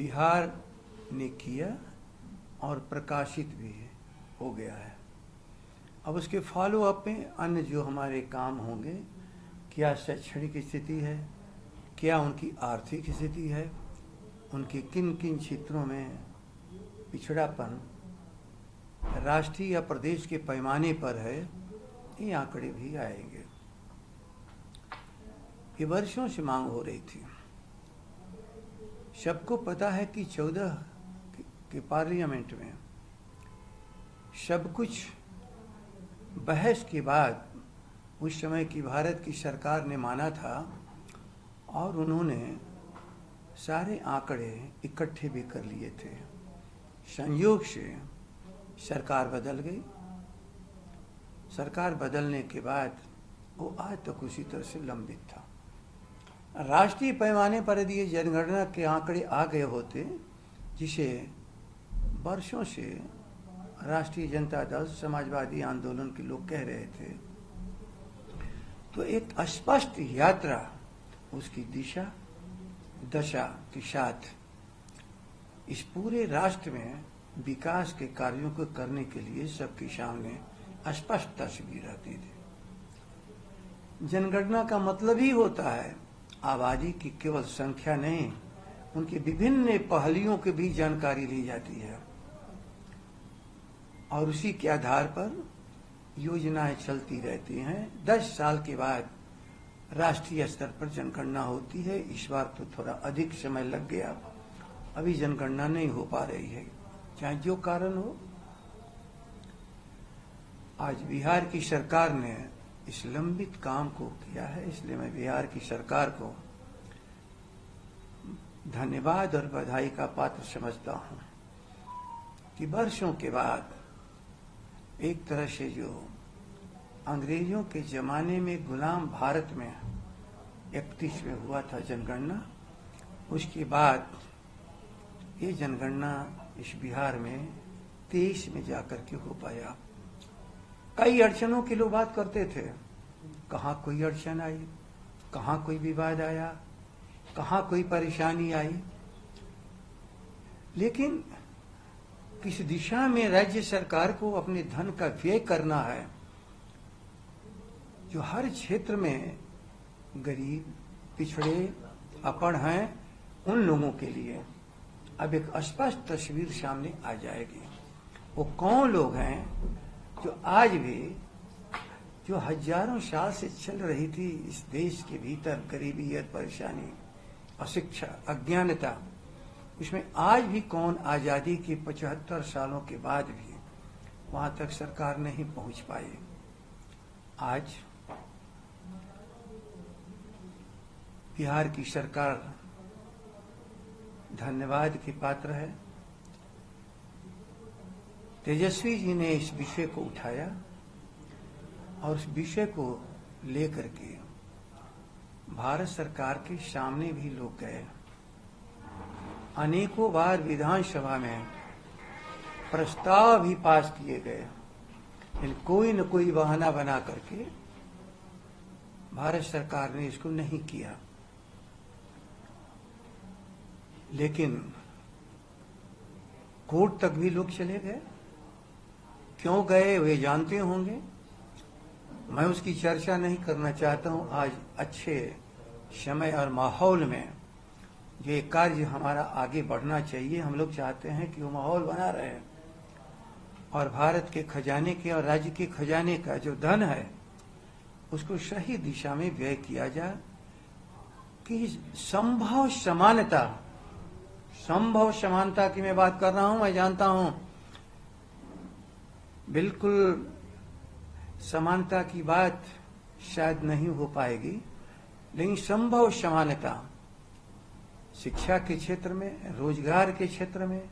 बिहार ने किया और प्रकाशित भी हो गया है। अब उसके फॉलो अप में अन्य जो हमारे काम होंगे, क्या शैक्षणिक स्थिति है, क्या उनकी आर्थिक स्थिति है, उनके किन किन क्षेत्रों में पिछड़ापन राष्ट्रीय या प्रदेश के पैमाने पर है, ये आंकड़े भी आएंगे। ये वर्षों से मांग हो रही थी। सबको पता है कि 14 के पार्लियामेंट में सब कुछ बहस के बाद उस समय की भारत की सरकार ने माना था और उन्होंने सारे आंकड़े इकट्ठे भी कर लिए थे। संयोग से सरकार बदल गई। सरकार बदलने के बाद वो आज तक उसी तरह से लंबित था। राष्ट्रीय पैमाने पर यदि ये जनगणना के आंकड़े आ गए होते, जिसे वर्षों से राष्ट्रीय जनता दल, समाजवादी आंदोलन के लोग कह रहे थे, तो एक स्पष्ट यात्रा उसकी दिशा दशा के साथ इस पूरे राष्ट्र में विकास के कार्यों को करने के लिए सबके सामने स्पष्ट तस्वीर रहती थी। जनगणना का मतलब ही होता है आबादी की केवल संख्या नहीं, उनके विभिन्न पहलुओं की भी जानकारी ली जाती है और उसी के आधार पर योजनाएं चलती रहती हैं। 10 साल के बाद राष्ट्रीय स्तर पर जनगणना होती है। इस बार तो थोड़ा अधिक समय लग गया, अभी जनगणना नहीं हो पा रही है, चाहे जो कारण हो। आज बिहार की सरकार ने इस लंबित काम को किया है, इसलिए मैं बिहार की सरकार को धन्यवाद और बधाई का पात्र समझता हूं कि वर्षों के बाद एक तरह से जो अंग्रेजों के जमाने में गुलाम भारत में 31 में हुआ था जनगणना, उसके बाद ये जनगणना इस बिहार में 23 में जाकर के हो पाया। कई अड़चनों की लोग बात करते थे, कहाँ कोई अड़चन आई, कहाँ कोई विवाद आया, कहाँ कोई परेशानी आई, लेकिन किस दिशा में राज्य सरकार को अपने धन का व्यय करना है, जो हर क्षेत्र में गरीब, पिछड़े, अपढ़ हैं, उन लोगों के लिए अब एक स्पष्ट तस्वीर सामने आ जाएगी। वो कौन लोग हैं जो आज भी, जो हजारों साल से चल रही थी इस देश के भीतर, गरीबी और परेशानी, अशिक्षा, अज्ञानता, उसमें आज भी कौन आजादी के 75 सालों के बाद भी वहां तक सरकार नहीं पहुंच पाई। आज बिहार की सरकार धन्यवाद की पात्र है। तेजस्वी जी ने इस विषय को उठाया और उस विषय को लेकर के भारत सरकार के सामने भी लोग गए। अनेकों बार विधानसभा में प्रस्ताव भी पास किए गए, लेकिन कोई न कोई बहाना बना करके भारत सरकार ने इसको नहीं किया। लेकिन कोर्ट तक भी लोग चले गए। क्यों गए वे जानते होंगे, मैं उसकी चर्चा नहीं करना चाहता हूं। आज अच्छे समय और माहौल में ये कार्य हमारा आगे बढ़ना चाहिए। हम लोग चाहते हैं कि वो माहौल बना रहे और भारत के खजाने के और राज्य के खजाने का जो धन है उसको सही दिशा में व्यय किया जाए कि संभव समानता की मैं बात कर रहा हूं। मैं जानता हूं बिल्कुल समानता की बात शायद नहीं हो पाएगी, लेकिन संभव समानता शिक्षा के क्षेत्र में, रोजगार के क्षेत्र में,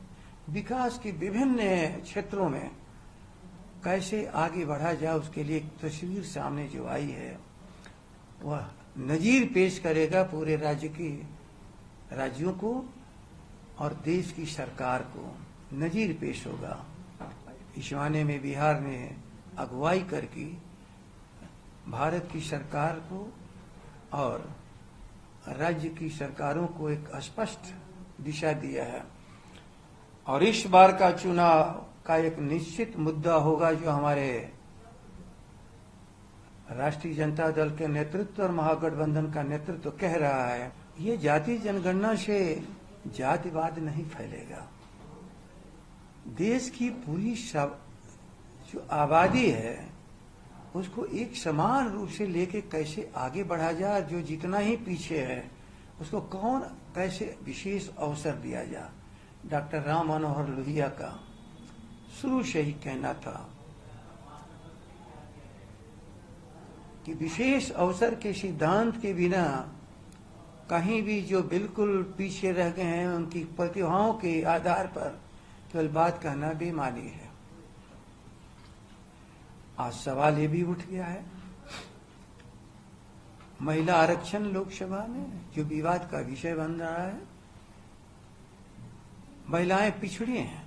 विकास के विभिन्न क्षेत्रों में कैसे आगे बढ़ा जाए, उसके लिए एक तस्वीर सामने जो आई है वह नजीर पेश करेगा पूरे राज्यों को और देश की सरकार को नजीर पेश होगा। इस माने में बिहार ने अगुवाई करके भारत की सरकार को और राज्य की सरकारों को एक स्पष्ट दिशा दिया है। और इस बार का चुनाव का एक निश्चित मुद्दा होगा जो हमारे राष्ट्रीय जनता दल के नेतृत्व और महागठबंधन का नेतृत्व कह रहा है, ये जाति जनगणना से जातिवाद नहीं फैलेगा। देश की पूरी जो आबादी है उसको एक समान रूप से लेके कैसे आगे बढ़ा जाए, जो जितना ही पीछे है उसको कौन कैसे विशेष अवसर दिया जाए। डॉक्टर राम मनोहर लोहिया का शुरू से ही कहना था कि विशेष अवसर के सिद्धांत के बिना कहीं भी जो बिल्कुल पीछे रह गए हैं उनकी प्रतिभाओं के आधार पर केवल बात कहना बेमानी है। आज सवाल ये भी उठ गया है, महिला आरक्षण लोकसभा में जो विवाद का विषय बन रहा है, महिलाएं पिछड़ी हैं,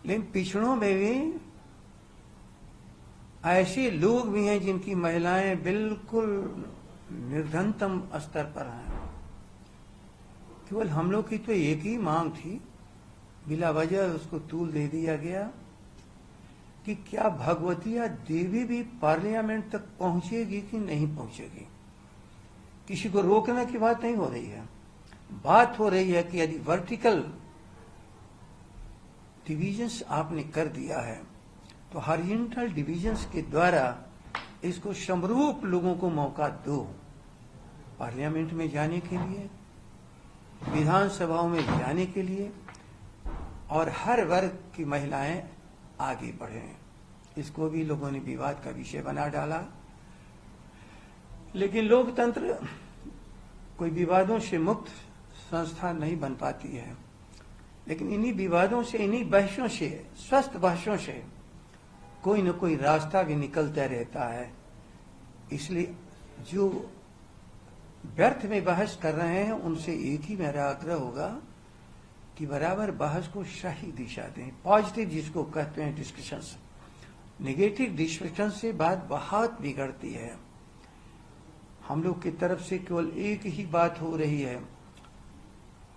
लेकिन पिछड़ों में भी ऐसे लोग भी हैं जिनकी महिलाएं बिल्कुल निर्धनतम स्तर पर हैं। केवल हम लोग की तो एक ही मांग थी, बिला वजह उसको तूल दे दिया गया कि क्या भगवतिया देवी भी पार्लियामेंट तक पहुंचेगी कि नहीं पहुंचेगी। किसी को रोकने की बात नहीं हो रही है, बात हो रही है कि यदि वर्टिकल डिविजन्स आपने कर दिया है तो हॉरिजॉन्टल डिविजन्स के द्वारा इसको समरूप लोगों को मौका दो, पार्लियामेंट में जाने के लिए, विधानसभाओं में जाने के लिए, और हर वर्ग की महिलाएं आगे बढ़ें। इसको भी लोगों ने विवाद का विषय बना डाला। लेकिन लोकतंत्र कोई विवादों से मुक्त संस्था नहीं बन पाती है, लेकिन इन्हीं विवादों से, इन्हीं बहसों से, स्वस्थ बहसों से कोई न कोई रास्ता भी निकलता रहता है। इसलिए जो व्यर्थ में बहस कर रहे हैं उनसे एक ही मेरा आग्रह होगा कि बराबर बहस को सही दिशा दें। पॉजिटिव जिसको कहते हैं डिस्कशंस, नेगेटिव डिस्कशन से बात बहुत बिगड़ती है। हम लोग की तरफ से केवल एक ही बात हो रही है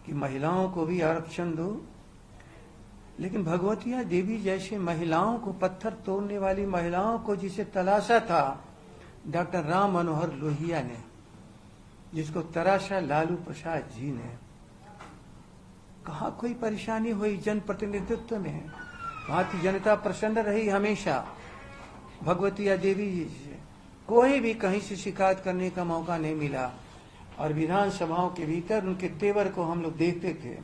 कि महिलाओं को भी आरक्षण दो, लेकिन भगवतिया देवी जैसे महिलाओं को, पत्थर तोड़ने वाली महिलाओं को जिसे तलाशा था डॉक्टर राम मनोहर लोहिया ने, जिसको तराशा लालू प्रसाद जी ने, कहाँ कोई परेशानी हुई जनप्रतिनिधित्व में। वहां की जनता प्रसन्न रही हमेशा भगवतिया देवी जी से, कोई भी कहीं से शिकायत करने का मौका नहीं मिला। और विधानसभाओं के भीतर उनके तेवर को हम लोग देखते थे,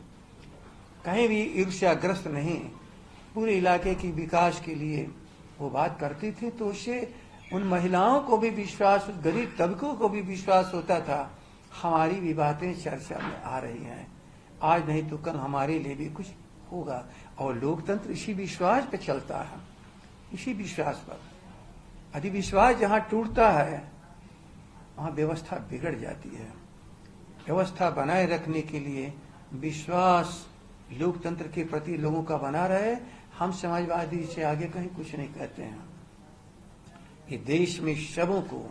कहीं भी ईर्ष्याग्रस्त नहीं, पूरे इलाके की विकास के लिए वो बात करती थी। तो उससे उन महिलाओं को भी विश्वास, गरीब तबकों को भी विश्वास होता था हमारी भी बातें चर्चा में आ रही हैं, आज नहीं तो कल हमारे लिए भी कुछ होगा। और लोकतंत्र इसी विश्वास पे चलता है, इसी विश्वास पर। यदि विश्वास जहां टूटता है वहां व्यवस्था बिगड़ जाती है। व्यवस्था बनाए रखने के लिए विश्वास लोकतंत्र के प्रति लोगों का बना रहे। हम समाजवादी से आगे कहीं कुछ नहीं कहते हैं। ये देश में सबों को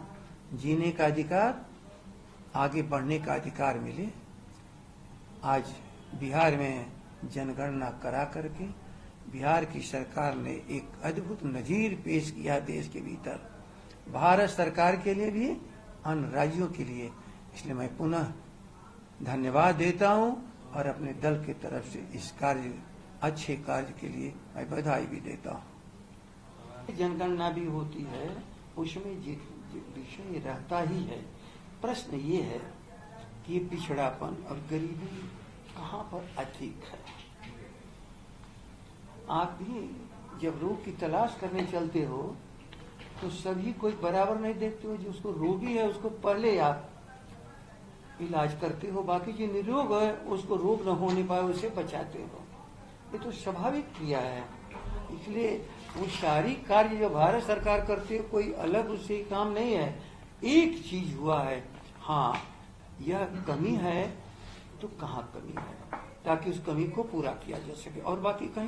जीने का अधिकार, आगे बढ़ने का अधिकार मिले। आज बिहार में जनगणना करा करके बिहार की सरकार ने एक अद्भुत नजीर पेश किया देश के भीतर, भारत सरकार के लिए भी, अन्य राज्यों के लिए। इसलिए मैं पुनः धन्यवाद देता हूं और अपने दल की तरफ से इस कार्य, अच्छे कार्य के लिए मैं बधाई भी देता हूं। जनगणना भी होती है, उसमें विषय रहता ही है। प्रश्न ये है कि ये पिछड़ापन और गरीबी कहाँ पर अधिक है। आप भी जब रोग की तलाश करने चलते हो तो सभी कोई बराबर नहीं देखते हो। जो उसको रोगी है उसको पहले आप इलाज करते हो, बाकी जो निरोग है उसको रोग न होने पाए उसे बचाते हो। ये तो स्वाभाविक क्रिया है। इसलिए वो सारी कार्य जो भारत सरकार करती है, कोई अलग उससे काम नहीं है। एक चीज हुआ है, हाँ यह कमी है तो कहाँ कमी है, ताकि उस कमी को पूरा किया जा सके, और बाकी कहीं